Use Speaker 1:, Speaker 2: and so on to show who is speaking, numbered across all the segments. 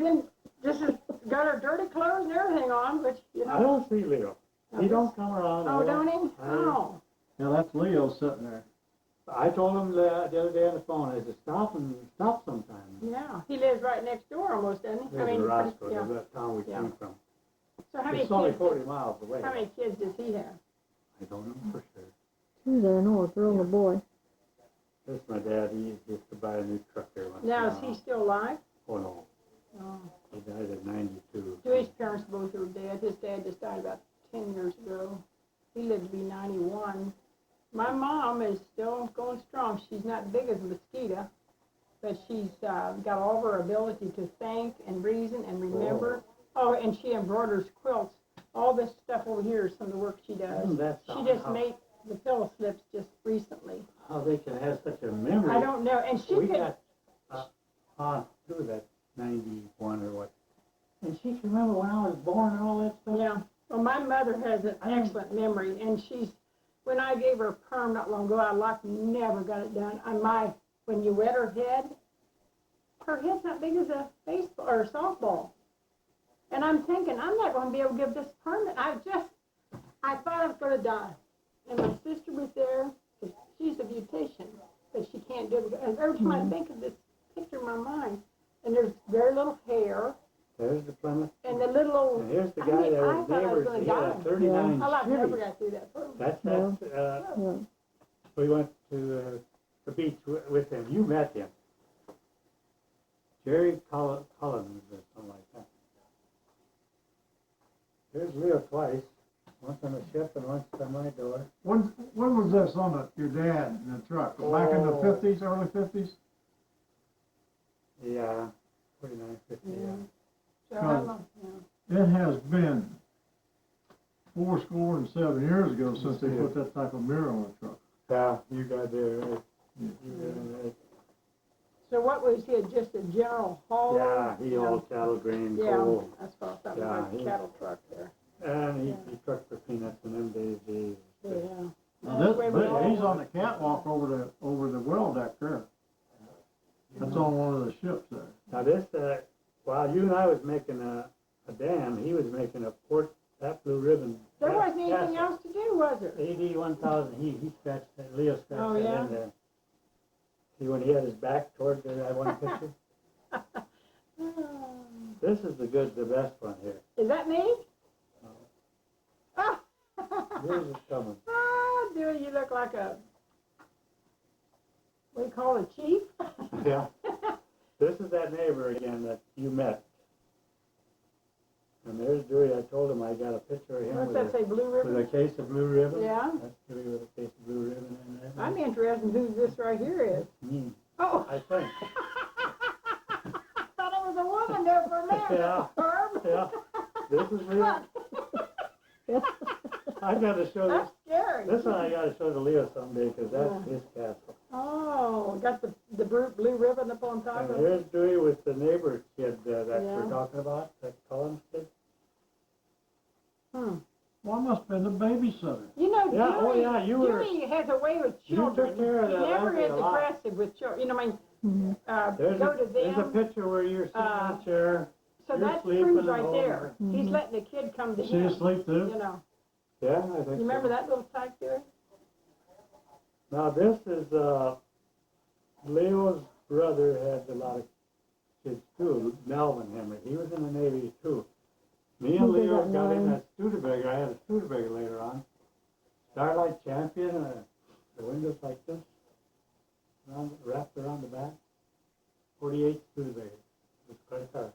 Speaker 1: been, just got her dirty clothes and everything on, which, you know.
Speaker 2: I don't see Leo. He don't come around.
Speaker 1: Oh, don't he? Oh.
Speaker 3: Yeah, that's Leo sitting there.
Speaker 2: I told him the other day on the phone, I said, stop sometime.
Speaker 1: Yeah, he lives right next door almost, doesn't he?
Speaker 2: There's Roscoe,
Speaker 1: yeah.
Speaker 2: that town we came from.
Speaker 1: So how many
Speaker 2: It's only
Speaker 1: kids?
Speaker 2: 40 miles away.
Speaker 1: How many kids does he have?
Speaker 2: I don't know for sure.
Speaker 4: Two there north, girl and a boy.
Speaker 2: This is my dad. He used to buy a new truck there once.
Speaker 1: Now, is he still alive?
Speaker 2: Oh, no.
Speaker 1: Oh.
Speaker 2: He died at 92.
Speaker 1: Joey's parents both are dead. His dad just died about 10 years ago. He lived to be 91. My mom is still going strong. She's not big as a mosquito, but she's got all of her ability to think and reason and remember. Oh, and she embroiders quilts. All this stuff over here is some of the work she does. She just made the pillow slips just recently.
Speaker 2: How they can have such a memory.
Speaker 1: I don't know. And she
Speaker 2: we
Speaker 1: could...
Speaker 2: got aunt too, that's 91 or what. And she can remember when I was born and all that stuff.
Speaker 1: Yeah. Well, my mother has an excellent memory, and when I gave her a perm not long ago, I never got it done. When you wet her head's not big as a baseball or a softball. And I'm thinking, I'm not going to be able to give this perm. I thought I was going to die. And my sister was there, because she's a beautician, but she can't do it. And every time I think of this picture in my mind, and there's very little hair.
Speaker 2: There's the Plymouth.
Speaker 1: And the little old...
Speaker 2: And here's the guy that was neighbors. He had a 39
Speaker 1: I
Speaker 2: Chevy.
Speaker 1: never got through that perm.
Speaker 4: Yeah.
Speaker 2: We went to the beach with him. You met him. Jerry Collins or something like that. There's Leo twice. Once on the ship and once on my door.
Speaker 3: When was this on your dad in the truck? Back in the 50s, early 50s?
Speaker 2: Yeah, 49, 50, yeah.
Speaker 3: It has been 7 years ago since they put that type of mirror on the truck.
Speaker 2: Yeah, you got there right. You got right.
Speaker 1: So what was he, just a general hauler?
Speaker 2: Yeah, he hauled cattle, grain,
Speaker 1: Yeah,
Speaker 2: coal.
Speaker 1: that's what I thought, like a cattle truck there.
Speaker 2: And he trucked for peanuts in them days.
Speaker 1: Yeah.
Speaker 3: Now he's on the catwalk over the well deck there. That's on one of the ships there.
Speaker 2: Now this, while you and I was making a dam, he was making a port, that blue ribbon.
Speaker 1: There wasn't anything else to do, was there?
Speaker 2: 81,000, he scratched that, Leo scratched that in there. See when he had his back toward that one picture? This is the best one here.
Speaker 1: Is that me?
Speaker 2: No. Yours is coming.
Speaker 1: Oh, dude, you look like what do you call it, a chief?
Speaker 2: Yeah. This is that neighbor again that you met. And there's Dewey. I told him I got a picture of him
Speaker 1: What's that say, blue ribbon?
Speaker 2: with a case of blue ribbon.
Speaker 1: Yeah.
Speaker 2: That's Dewey with a case of blue ribbon in there.
Speaker 1: I'm interested in who this right here is.
Speaker 2: Me,
Speaker 1: Oh.
Speaker 2: I think.
Speaker 1: I thought it was a woman there for a minute.
Speaker 2: Yeah.
Speaker 1: Herb.
Speaker 2: Yeah. This is Leo. I got to show
Speaker 1: That's scary.
Speaker 2: this one. I got to show to Leo someday because that's his castle.
Speaker 1: Oh, got the blue ribbon up on top
Speaker 2: And
Speaker 1: of it.
Speaker 2: here's Dewey with the neighbor kid that
Speaker 1: Yeah.
Speaker 2: we're talking about, that Collins kid.
Speaker 3: Well, I must have been the babysitter.
Speaker 1: You know,
Speaker 2: Yeah, oh yeah, you were.
Speaker 1: Dewey has a way with
Speaker 2: You
Speaker 1: children.
Speaker 2: took care of
Speaker 1: He
Speaker 2: that
Speaker 1: never
Speaker 2: Leslie
Speaker 1: is
Speaker 2: a lot.
Speaker 1: aggressive with children. You know, I mean,
Speaker 2: There's
Speaker 1: go to
Speaker 2: there's a
Speaker 1: them.
Speaker 2: picture where you're sitting in a chair.
Speaker 1: So
Speaker 2: you're
Speaker 1: that
Speaker 2: sleeping
Speaker 1: proves
Speaker 2: and
Speaker 1: right
Speaker 2: all
Speaker 1: there.
Speaker 4: that.
Speaker 1: He's letting the kid come to
Speaker 3: She
Speaker 1: him.
Speaker 3: asleep too?
Speaker 1: You know.
Speaker 2: Yeah, I think
Speaker 1: You remember
Speaker 2: so.
Speaker 1: that little type there?
Speaker 2: Now this is Leo's brother had a lot of kids too, Melvin Henry. He was in the Navy too. Me and
Speaker 4: Who did
Speaker 2: Leo
Speaker 4: that
Speaker 2: got in
Speaker 4: name?
Speaker 2: that Studebaker. I had a Studebaker later on. Starlight Champion, the windows like this, wrapped around the back. 48 Studebaker. It was quite a car.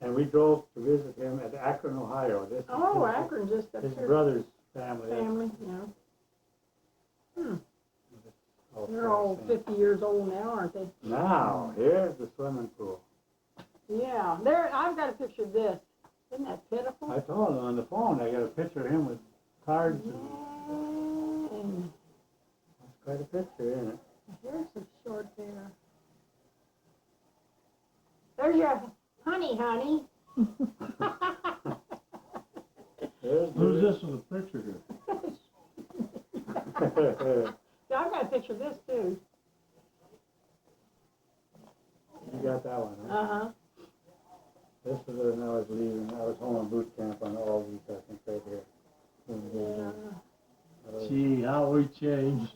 Speaker 2: And we drove to visit him at Akron, Ohio. This is
Speaker 1: Oh,
Speaker 2: his,
Speaker 1: Akron just up
Speaker 2: his
Speaker 1: here.
Speaker 2: brother's family.
Speaker 1: Family, yeah.
Speaker 2: Oh,
Speaker 1: They're all 50 years old now, aren't they?
Speaker 2: Now, here's the swimming pool.
Speaker 1: Yeah. There, I've got a picture of this. Isn't that pitiful?
Speaker 2: I told him on the phone, I got a picture of him with cards.
Speaker 1: Yeah.
Speaker 2: And that's quite a picture, isn't it?
Speaker 1: Here's some short hair. There's your honey.
Speaker 2: There's
Speaker 3: Who's this in the picture here?
Speaker 1: Yeah, I've got a picture of this too.
Speaker 2: You got that one, huh?
Speaker 1: Uh-huh.
Speaker 2: This is when I was leaving, I was home on boot camp on all these, I think, right here.
Speaker 1: Yeah.
Speaker 3: Gee, how we changed.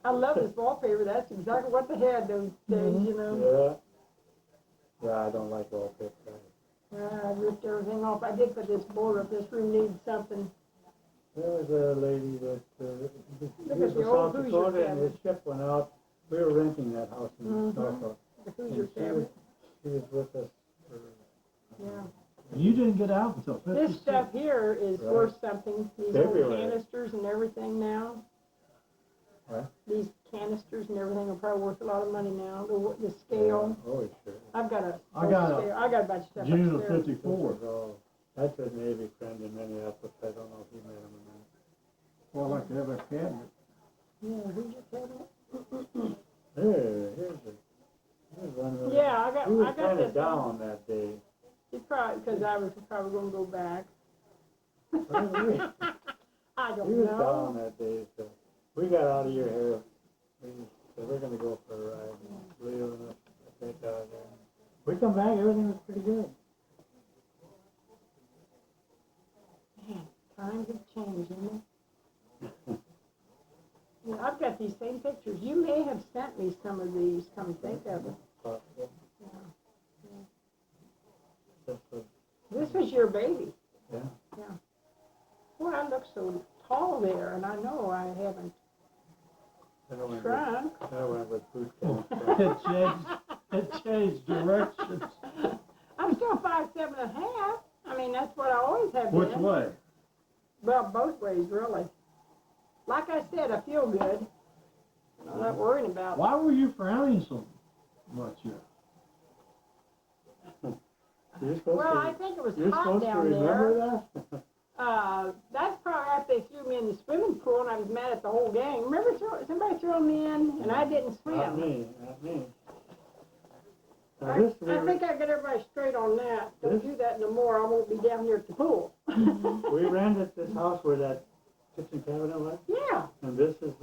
Speaker 1: I love this wallpaper. That's exactly what they had those days, you know.
Speaker 2: Yeah. Yeah, I don't like wallpaper.
Speaker 1: I ripped everything off. I did put this border up. This room needs something.
Speaker 2: There was a lady that,
Speaker 1: Look
Speaker 2: he
Speaker 1: at
Speaker 2: was
Speaker 1: the
Speaker 2: from
Speaker 1: old
Speaker 2: South
Speaker 1: Hoosier
Speaker 2: Dakota and
Speaker 1: cabinet.
Speaker 2: his ship went out. We were renting that house in
Speaker 1: Mhm.
Speaker 2: Norfolk.
Speaker 1: The Hoosier
Speaker 2: And
Speaker 1: cabinet.
Speaker 2: she was with us for,
Speaker 1: Yeah.
Speaker 3: You didn't get out until
Speaker 1: This
Speaker 3: 56.
Speaker 1: stuff here is
Speaker 2: Right.
Speaker 1: worth something. These
Speaker 2: February.
Speaker 1: old canisters and everything now.
Speaker 2: What?
Speaker 1: These canisters and everything are probably worth a lot of money now. The scale.
Speaker 2: Oh, sure.
Speaker 1: I've got a
Speaker 3: I got a
Speaker 1: scale. I got a bunch of stuff
Speaker 3: June of
Speaker 1: upstairs.
Speaker 3: 54.
Speaker 2: This is all- That's a Navy friend in Minneapolis. I don't know if you met him or not.
Speaker 3: Well, like to have a cabinet.
Speaker 1: Yeah, Hoosier cabinet.
Speaker 2: Here's one. Of
Speaker 1: Yeah, I
Speaker 2: He was
Speaker 1: got
Speaker 2: kind
Speaker 1: this.
Speaker 2: of down that day.
Speaker 1: He probably, because I was probably going to go back. I
Speaker 2: He
Speaker 1: don't
Speaker 2: was
Speaker 1: know.
Speaker 2: down that day, so we got out of your hair. We said, we're gonna go for a ride. And Leo and us went out there. We come back, everything was pretty good.
Speaker 1: Man, times have changed, haven't they? Yeah, I've got these same pictures. You may have sent me some of these, come think of it.
Speaker 2: But,
Speaker 1: Yeah.
Speaker 2: this was,
Speaker 1: This was your baby.
Speaker 2: yeah.
Speaker 1: Boy, I look so tall there, and I know I haven't
Speaker 2: That went with,
Speaker 1: shrunk.
Speaker 2: that went with boot camp.
Speaker 3: It changed directions.
Speaker 1: I'm still 5'7.5". I mean, that's what I always have
Speaker 3: Which
Speaker 1: been.
Speaker 3: way?
Speaker 1: Well, both ways, really. Like I said, I feel good. I'm not worrying about.
Speaker 3: Why were you frowning so much yet?
Speaker 2: You're supposed
Speaker 1: Well,
Speaker 2: to,
Speaker 1: I think it was
Speaker 2: you're
Speaker 1: hot
Speaker 2: supposed to
Speaker 1: down there.
Speaker 2: remember that?
Speaker 1: That's probably after they threw me in the swimming pool, and I was mad at the whole gang. Remember, somebody threw me in, and I didn't swim.
Speaker 2: Not me, not me. Now
Speaker 1: I
Speaker 2: this,
Speaker 1: I think I got everybody straight on that. Don't
Speaker 2: This-
Speaker 1: do that no more. I won't be down here at the pool.
Speaker 2: we rented this house where that kitchen cabinet was,
Speaker 1: Yeah,
Speaker 2: and this is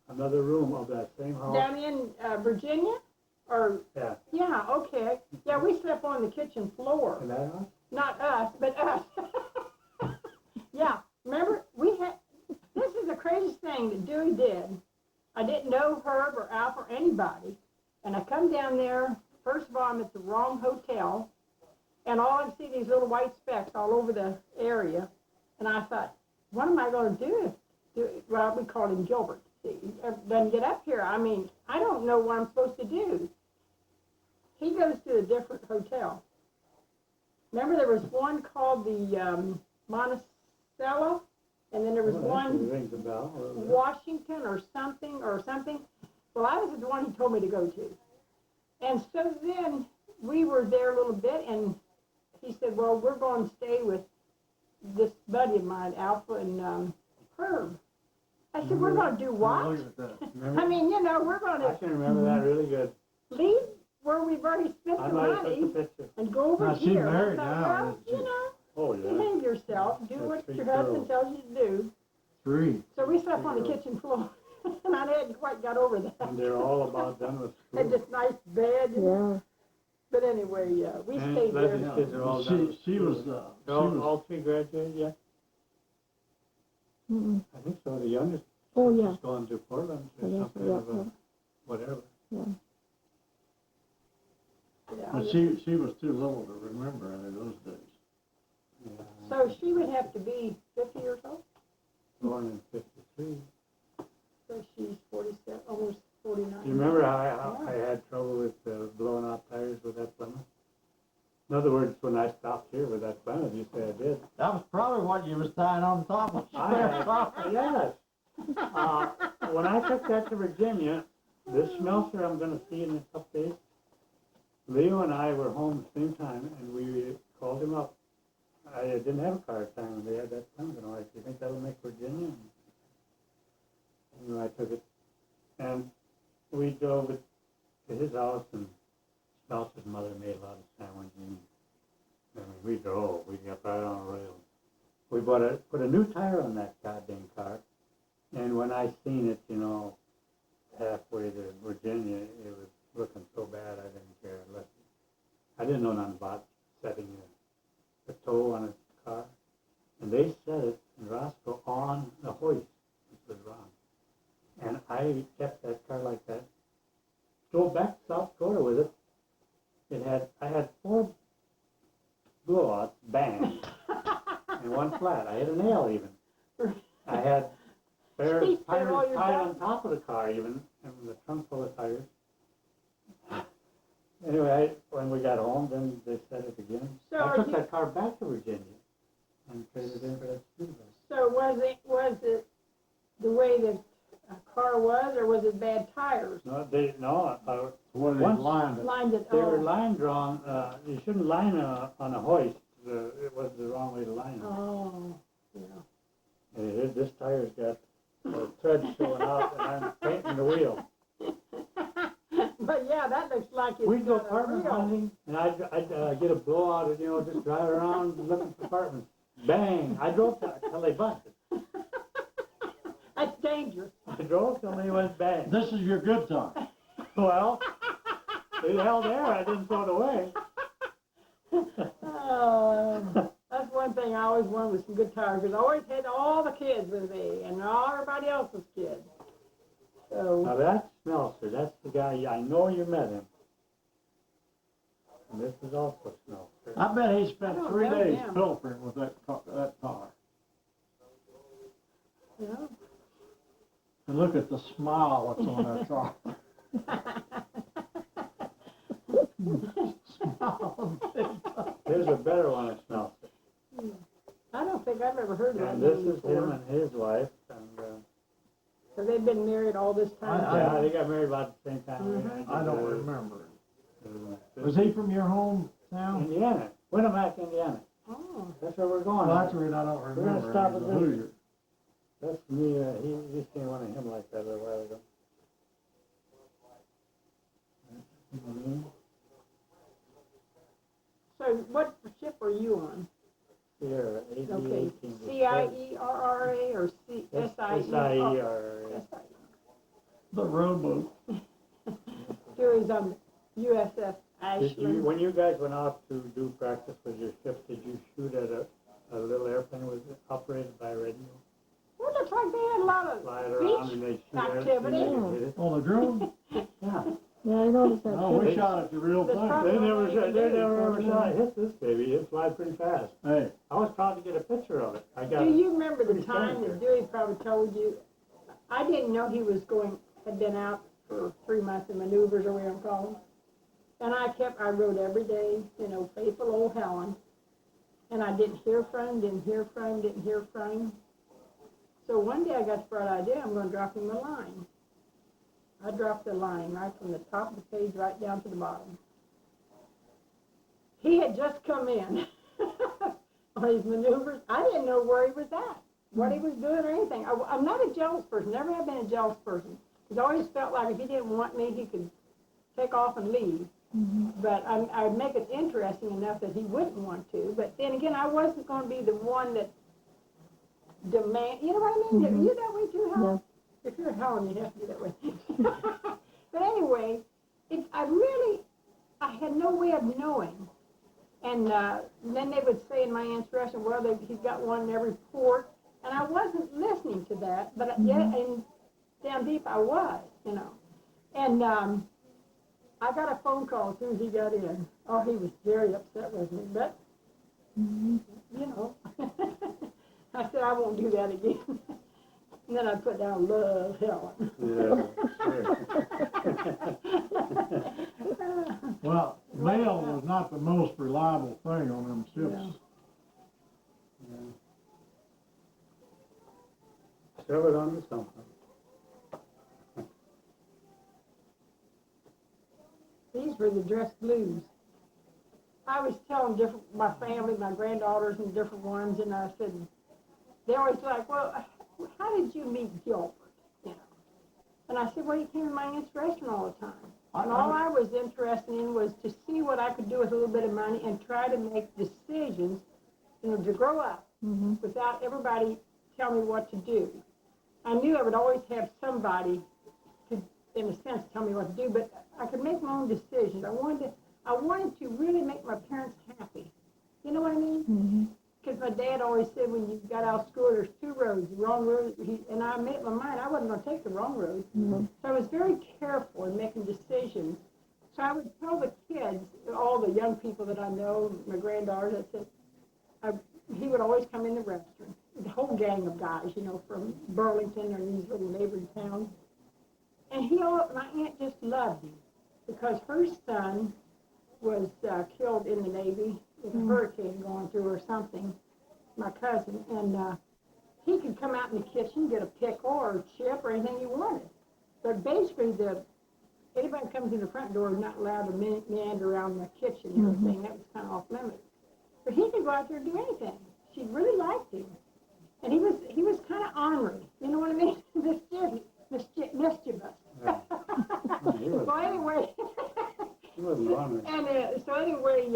Speaker 2: another room of that same house.
Speaker 1: down in Virginia, or
Speaker 2: Yeah,
Speaker 1: yeah, okay, yeah. We slept on the kitchen floor.
Speaker 2: in that house?
Speaker 1: Not us, but us. Yeah, remember, we had, this is the craziest thing that Dewey did. I didn't know Herb or Alf or anybody, and I come down there, first of all, I'm at the wrong hotel, and all I see these little white specks all over the area, and I thought, what am I gonna do well, we called him Gilbert. He doesn't get up here. I mean, I don't know what I'm supposed to do. He goes to a different hotel. Remember, there was one called the Monticello, and then there was
Speaker 2: Oh,
Speaker 1: one
Speaker 2: that rings a bell.
Speaker 1: Washington or something. Well, I was the one he told me to go to. And so then we were there a little bit, and he said, well, we're going to stay with this buddy of mine, Alpha and Herb. I said, we're going to do what?
Speaker 3: Look at that.
Speaker 2: Remember?
Speaker 1: I mean, you know, we're going
Speaker 2: I
Speaker 1: to
Speaker 2: can remember that really good.
Speaker 1: leave where we've already spent
Speaker 2: I
Speaker 1: the
Speaker 2: might have took
Speaker 1: money
Speaker 2: the picture.
Speaker 1: and go over
Speaker 3: Now, she's
Speaker 1: here. And I
Speaker 3: married
Speaker 1: thought,
Speaker 3: now,
Speaker 1: well,
Speaker 3: isn't she?
Speaker 1: you know,
Speaker 2: Oh, yeah.
Speaker 1: behave yourself, do
Speaker 2: That's
Speaker 1: what
Speaker 2: three
Speaker 1: your husband
Speaker 2: girls.
Speaker 1: tells you to do.
Speaker 3: 3.
Speaker 1: So we slept on the
Speaker 2: Three
Speaker 1: kitchen floor, and I hadn't quite got over that.
Speaker 2: And they're all about done with
Speaker 1: Had
Speaker 2: school.
Speaker 1: this nice bed,
Speaker 4: Yeah.
Speaker 1: but anyway, we
Speaker 2: And
Speaker 1: stayed there.
Speaker 2: Leslie's kids are all done with
Speaker 3: She was,
Speaker 2: school.
Speaker 3: she
Speaker 2: All,
Speaker 3: was,
Speaker 2: all three graduated yet?
Speaker 4: Mm-mm.
Speaker 2: I think so. The youngest
Speaker 4: Oh, yeah.
Speaker 2: is going to Portland
Speaker 4: I
Speaker 2: or
Speaker 4: guess,
Speaker 2: something
Speaker 4: yeah,
Speaker 2: of a, whatever.
Speaker 4: yeah.
Speaker 3: but she was too little to remember any of those days.
Speaker 2: Yeah.
Speaker 1: So she would have to be 50 years old,
Speaker 2: Born in '53.
Speaker 1: so she's 47, almost 49.
Speaker 2: Do you remember how I had trouble with blowing out tires with that Plymouth? In other words, when I stopped here with that Plymouth, you say I did.
Speaker 3: That was probably what you was tying on top of.
Speaker 2: Yes. When I took that to Virginia, this Schmelzer I'm going to see in a couple days, Leo and I were home at the same time, and we called him up. I didn't have a car at the time, and they had that Plymouth, and I said, do you think that'll make Virginia? And I took it, and we drove it to his house, and Schmelzer's mother made a lot of sandwiches, and we drove. We got right on the rails. We put a new tire on that goddamn car, and when I seen it, you know, halfway to Virginia, it was looking so bad I didn't care. I didn't know nothing about setting a tow on his car. And they set it in Roscoe on a hoist, which was wrong. And I kept that car like that. Drove back to South Dakota with it. I had 4 blowouts, bang, and 1 flat. I had a nail even. I had spare
Speaker 1: He spare
Speaker 2: tires
Speaker 1: all your
Speaker 2: tied on
Speaker 1: buttons.
Speaker 2: top of the car even, and the trunk full of tires. Anyway, when we got home, then they set it again.
Speaker 1: So
Speaker 2: I took
Speaker 1: you-
Speaker 2: that car back to Virginia and traded in for that Studebaker.
Speaker 1: So was it the way the car was, or was it bad tires?
Speaker 2: No,
Speaker 3: Where they
Speaker 2: Once-
Speaker 3: lined it.
Speaker 1: Lined it,
Speaker 2: they were
Speaker 1: oh,
Speaker 2: line drawn. You shouldn't line on a hoist. It was the wrong way to line them.
Speaker 1: oh, yeah.
Speaker 2: And this tire's got threads showing out, and I'm painting the wheel.
Speaker 1: But yeah, that looks like it's
Speaker 2: We'd go
Speaker 1: got a
Speaker 2: apartment
Speaker 1: real-
Speaker 2: hunting, and I'd get a blowout, and just drive around looking for apartments. Bang! I drove till they busted.
Speaker 1: That's dangerous.
Speaker 2: I drove till they went bang.
Speaker 3: This is your good time.
Speaker 2: Well, it held there. I didn't throw it away.
Speaker 1: That's one thing I always wanted with some good tires, because I always had all the kids with me, and all everybody else's kids. So,
Speaker 2: Now that's Smelser. That's the guy. I know you met him. And this is also Smelser.
Speaker 3: I bet he
Speaker 1: I
Speaker 3: spent
Speaker 1: don't
Speaker 3: 3
Speaker 1: know
Speaker 3: days
Speaker 1: him.
Speaker 3: pilfering with that car.
Speaker 1: yeah.
Speaker 3: And look at the smile that's on that car. Smile big time.
Speaker 2: Here's a better one of Smelser.
Speaker 1: I don't think I've ever heard of that
Speaker 2: And this
Speaker 1: name
Speaker 2: is
Speaker 1: before.
Speaker 2: him and his wife. And
Speaker 1: So they've been married all this time?
Speaker 2: yeah, they got married about the same time.
Speaker 1: Mhm.
Speaker 3: I don't remember.
Speaker 2: Uh,
Speaker 3: Was he from your hometown?
Speaker 2: Indiana, Winamac, Indiana.
Speaker 1: Oh,
Speaker 2: That's where we're going.
Speaker 3: Well, that's the reason I don't
Speaker 2: gonna
Speaker 3: remember.
Speaker 2: stop
Speaker 3: He was
Speaker 2: at
Speaker 3: a
Speaker 2: this.
Speaker 3: Hoosier.
Speaker 2: That's me. He seen one of him like that a little while ago. Mhm.
Speaker 1: so what ship are you on?
Speaker 2: Sierra,
Speaker 1: Okay,
Speaker 2: 18.
Speaker 1: CIERRA or SIER?
Speaker 2: SIER.
Speaker 3: The rowboat.
Speaker 1: Dewey's on USS
Speaker 2: Did you,
Speaker 1: Ashland.
Speaker 2: when you guys went out to do practice with your ship, did you shoot at a little airplane was operated by radio?
Speaker 1: Well, it looks like they had a lot of
Speaker 2: Fly it around
Speaker 1: beach
Speaker 2: and they shoot at it,
Speaker 1: activity.
Speaker 2: and they hit it?
Speaker 3: On the drone?
Speaker 2: Yeah.
Speaker 4: Yeah, I noticed that
Speaker 3: No,
Speaker 4: too.
Speaker 3: we shot at the real
Speaker 1: The
Speaker 3: thing.
Speaker 1: front-
Speaker 2: They never
Speaker 1: Yeah.
Speaker 2: shot hit this baby. It flies pretty fast.
Speaker 3: Hey,
Speaker 2: I was proud to get a picture of it. I got
Speaker 1: Do you remember the
Speaker 2: pretty
Speaker 1: time
Speaker 2: standard.
Speaker 1: that Dewey probably told you, I didn't know he was had been out for 3 months in maneuvers or whatever you call them. And I wrote every day, faithful old Helen. And I didn't hear from him. So one day I got the bright idea, I'm gonna drop him a line. I dropped the line right from the top of the page right down to the bottom. He had just come in on his maneuvers. I didn't know where he was at, what he was doing or anything. I'm not a jealous person, never have been a jealous person. Because I always felt like if he didn't want me, he could take off and leave. But I'd make it interesting enough that he wouldn't want to. But then again, I wasn't going to be the one that you know what I mean? Are you that way too, Helen? If you're Helen, you have to be that way. But anyway, I had no way of knowing. And then they would say in my instruction, well, he's got one in every port. And I wasn't listening to that, but and down deep I was, And I got a phone call as soon as he got in. Oh, he was very upset with me, but, I said, I won't do that again. And then I put down love, Helen.
Speaker 3: well, mail was not the most reliable thing on them ships.
Speaker 2: Shove it onto something.
Speaker 1: These were the dress blues. I was telling my family, my granddaughters and different ones, and I said, they always like, well, how did you meet Gilbert? And I said, well, he came in my inspiration all the time. And all I was interested in was to see what I could do with a little bit of money and try to make decisions, to grow up without everybody telling me what to do. I knew I would always have somebody to, in a sense, tell me what to do, but I could make my own decisions. I wanted to really make my parents happy. know what I mean?
Speaker 4: Mm-hmm.
Speaker 1: Because my dad always said when you got out of school, there's two roads, the wrong road, and I made up my mind, I wasn't gonna take the wrong road.
Speaker 4: Mm-hmm.
Speaker 1: So I was very careful in making decisions. So I would tell the kids, all the young people that I know, my granddaughters, I said, he would always come in the restaurant, the whole gang of guys, you know, from Burlington or these little neighboring towns. And my aunt just loved him because her son was killed in the Navy with a hurricane going through or something, my cousin, and he could come out in the kitchen, get a pickle or a chip or anything he wanted. But basically, anybody that comes in the front door is not allowed to meander around the kitchen and everything. That was kind of off limits. But he could go out there and do anything. She really liked him. And he was kind of ornery, you know what I mean? Mischievous.
Speaker 2: Yeah.
Speaker 1: So anyway,
Speaker 2: He wasn't ornery.
Speaker 1: and so anyway,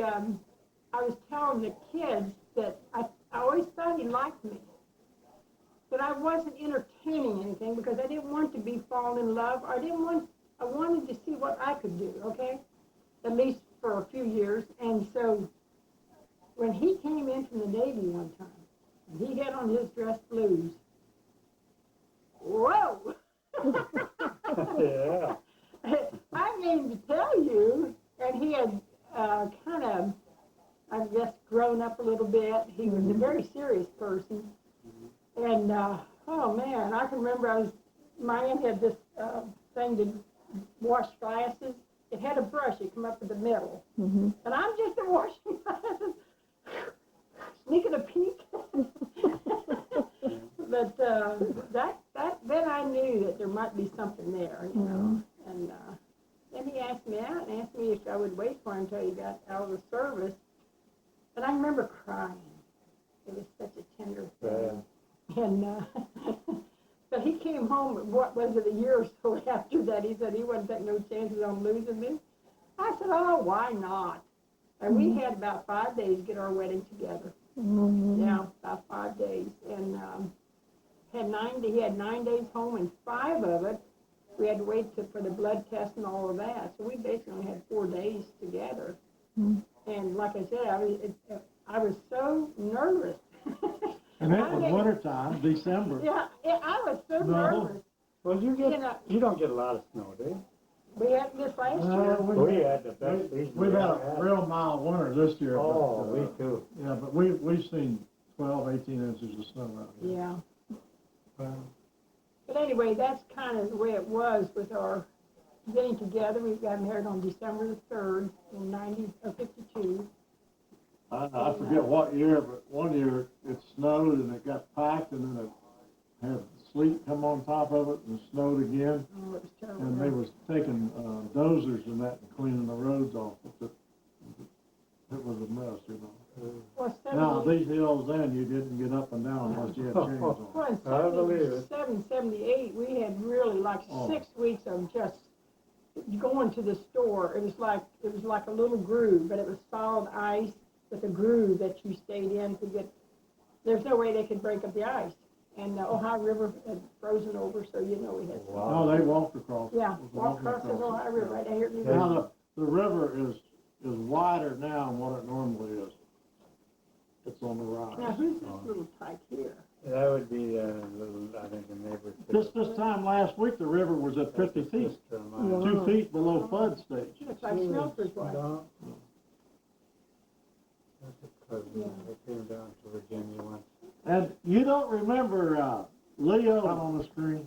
Speaker 1: I was telling the kids that I always thought he liked me. But I wasn't entertaining anything because I didn't want to be fall in love. I wanted to see what I could do, okay? At least for a few years. And so when he came in from the Navy one time, and he had on his dress blues, whoa!
Speaker 2: Yeah.
Speaker 1: I mean to tell you, and he had kind of, I guess, grown up a little bit. He was a very serious person. And, oh man, I can remember my aunt had this thing to wash glasses. It had a brush, it come up in the middle.
Speaker 4: Mm-hmm.
Speaker 1: And I'm just washing glasses, sneaking a peek. But then I knew that there might be something there, you know. And then he asked me out and asked me if I would wait for him until he got out of the service. And I remember crying. It was such a tender thing. And but he came home, what was it, a year or so after that. He said he wouldn't take no chances on losing me. I said, oh, why not? And we had about 5 days to get our wedding together.
Speaker 4: Mm-hmm.
Speaker 1: Yeah, about 5 days. And he had 9 days home, and 5 of it, we had to wait for the blood test and all of that. So we basically only had 4 days together.
Speaker 4: Mm-hmm.
Speaker 1: And like I said, I was so nervous.
Speaker 3: And it was wintertime, December.
Speaker 1: Yeah, I was so nervous.
Speaker 2: Well, you don't get a lot of snow, do you?
Speaker 1: We had this last year.
Speaker 2: We had the best season.
Speaker 3: We've had a real mild winter this year.
Speaker 2: Oh,
Speaker 3: but,
Speaker 2: we too.
Speaker 3: Yeah, but we've seen 12, 18 inches of snow out here.
Speaker 1: Yeah.
Speaker 2: Well,
Speaker 1: But anyway, that's kind of the way it was with our getting together. We got married on December the 3rd in 52.
Speaker 3: I forget what year, but one year it snowed and it got packed and then it had sleet come on top of it and snowed again.
Speaker 1: Oh, it was terrible.
Speaker 3: And they was taking dozers and that and cleaning the roads off. It was a mess, you know.
Speaker 1: Well,
Speaker 3: Now, these hills then, you didn't get up and down unless you had chains on.
Speaker 1: well, in
Speaker 2: I believe it.
Speaker 1: 77, 78, we had really like 6 weeks of just going to the store. It was like a little groove, but it was solid ice with a groove that you stayed in to get. There's no way they could break up the ice. And the Ohio River had frozen over, so you know we had.
Speaker 2: wow.
Speaker 3: No, they walked across.
Speaker 1: Yeah, walk across the Ohio River right here.
Speaker 3: Now, the river is wider now than what it normally is. It's on the rise.
Speaker 1: Now, who's this little tyke here?
Speaker 2: That would be, I think, the neighbor.
Speaker 3: This time last week, the river was at 50 feet,
Speaker 2: Sister of mine.
Speaker 3: 2 feet below flood stage.
Speaker 1: Looks like Smelter's wife.
Speaker 2: No. That's a cousin.
Speaker 1: Yeah.
Speaker 2: They came down to Virginia once.
Speaker 3: And you don't remember Leo out on the screen?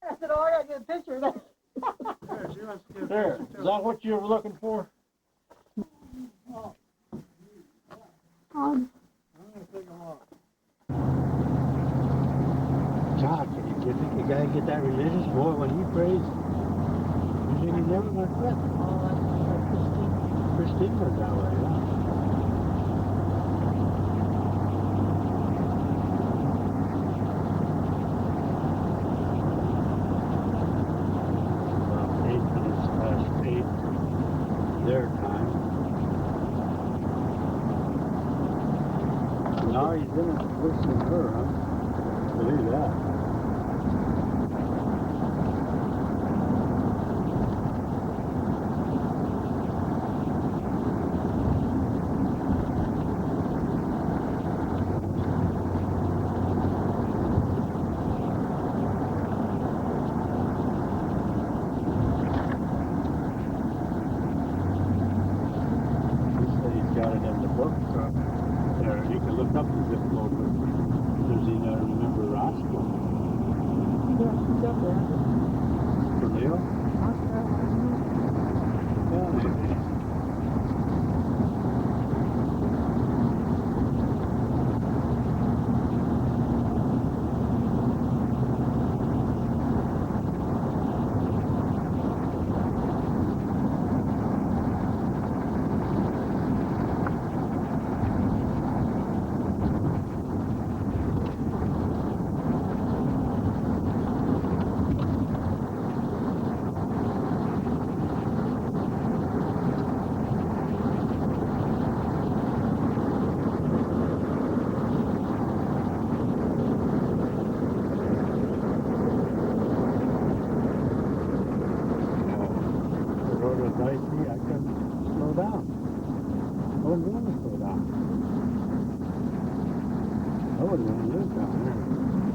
Speaker 1: I said, oh, I gotta get a picture of that.
Speaker 3: There, is that what you were looking for?
Speaker 4: On.
Speaker 5: God, you think you gotta get that religious? Boy, when he prays, you think he never went quit. Christine was that way, yeah. About 8 minutes past 8 their time. Now he's in it worse than her, huh? Believe that.
Speaker 1: up there.
Speaker 5: For Leo?
Speaker 4: North Carolina.
Speaker 5: Yeah, maybe. The road was icy, I couldn't slow down. I wasn't going to slow down. I wouldn't want to live down there.